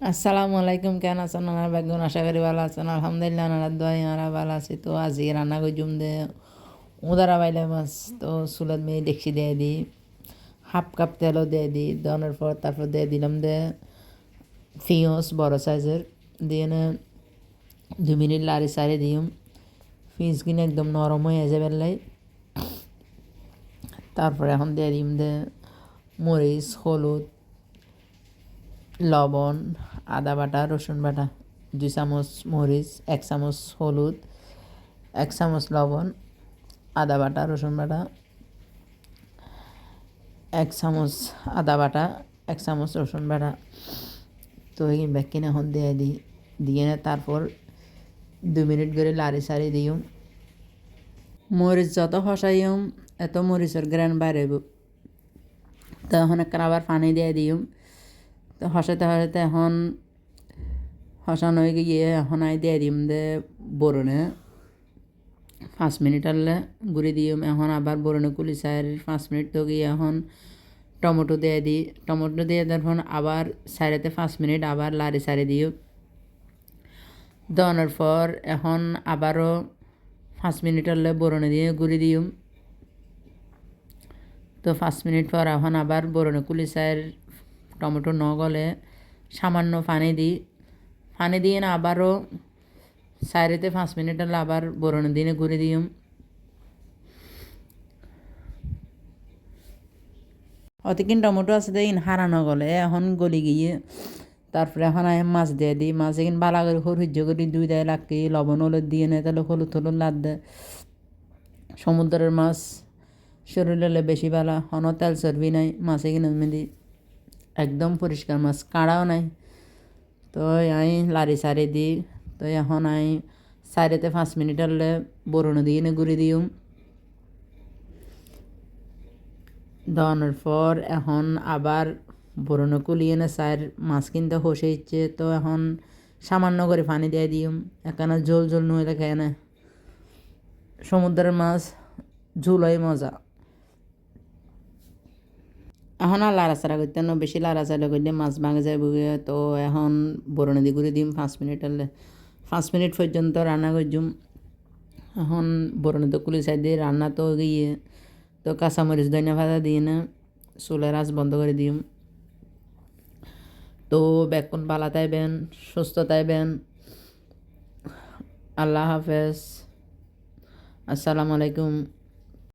আসসালামু আলাইকুম, কেন আছেন আমার বেগুন? আশা করি ভালো আছেন। আলহামদুলিল্লাহ আনার দোয়াই আমরা ভালো আছি। তো আজকে রান্না করছুম দে উদারা বাইলে মাছ। তো চুলাত মেয়ে ডেকচি দিয়ে দিই, হাফ কাপ তেলও দিয়ে দিই। দেওয়ানোর পর তারপর দিয়ে দিলাম দে পেঁয়াজ বড় সাইজের, দিয়ে না 2 মিনিট লাড়ি সারি দিম। পেঁয়াজ কিনে একদম নরম হয়ে যাবে লাই। তারপরে এখন দিয়ে দিম দে মরিচ, হলুদ, লবণ, আদা বাটা, রসুন বাটা, 2 চামচ মরিচ, 1 চামচ হলুদ, 1 চামচ লবণ, আদা বাটা, রসুন বাটা, 1 চামচ আদা বাটা, 1 চামচ রসুন বাটা। তো এই ব্যাকিন এখন দিয়ে দিই, দিয়ে তারপর 2 মিনিট করে লাড়ি সারি দিও। মরিচ যত হসাইম এত মরিচের গ্রান বাড়াইব। তো এখন একটা আবার পানি দিয়ে দিও। তো হসাইতে হসাইতে এখন হসানো হয়ে গিয়ে এখন আই দিয়ে দিম দে বরণে 5 মিনিট আনলে গুঁড়ি দিম। এখন আবার বরণে কুলি 4-5 মিনিট তো গিয়ে এখন টমেটো দিয়ে দিই। টমেটো দিয়ে দেওয়ার আবার 4-5 মিনিট আবার লাড়ি সারি দিও। দেওয়ানোর পর এখন আবারও 5 মিনিট আনলে বরণে দিয়ে গুঁড়ি দিম। তো 5 মিনিট পর এখন আবার বরণে কুলি টমেটো ন গলে সামান্য পানি দিই। পানি দিয়ে না আবারও 4-5 মিনিট হলে আবার বরণে দিনে ঘুরে দিম। অতকিন টমেটো আছে দেখিন হারানো গলে এখন গলি গিয়ে তারপরে এখন আমি মাছ দিয়ে দিই। মাছ এখান বালা করে সহ্য করে 2 দেয় লাগি লবণ হলুদ দিয়ে নেয়, তাহলে হলুদ হলুদ লাদ দেয়। সমুদ্রের মাছ শরীরে বেশি ভালো, কোনো তেল চর্বি নাই মাছ এখানে মেদি, একদম পরিষ্কার মাছ, কাঁড়াও নাই। তো আমি লাড়ি সারি দিই। তো এখন আমি 4-5 মিনিট হলে বরণে দিয়ে ঘুরে দিম। দেওয়ানোর পর এখন আবার বরণে কুলিয়ে না মাছ কিনতে হসে ইচ্ছে। তো এখন সামান্য করে পানি দিয়ে দিম, এখানে ঝোল ঝোল নইলে খায় না। সমুদ্রের মাছ ঝোলাই মজা। এখন আর লাড়াচাড়া করতে না, বেশি লাড়াচাড়া করলে মাছ ভাঙে যায় বুঝে। তো এখন বরণে দিয়ে ঘুরে দিম 5 মিনিট হলে। 5 মিনিট পর্যন্ত রান্না করছুম। এখন বরণে তো কুলি সাইড দিয়ে রান্না তো গিয়ে তো কাঁচামরিচ ধনিয়া পাতা দিয়ে না চুলের আঁচ বন্ধ করে দিম। তো বেকুন ভালো থাকবেন, সুস্থ থাকবেন। আল্লাহ হাফেজ, আসসালামু আলাইকুম।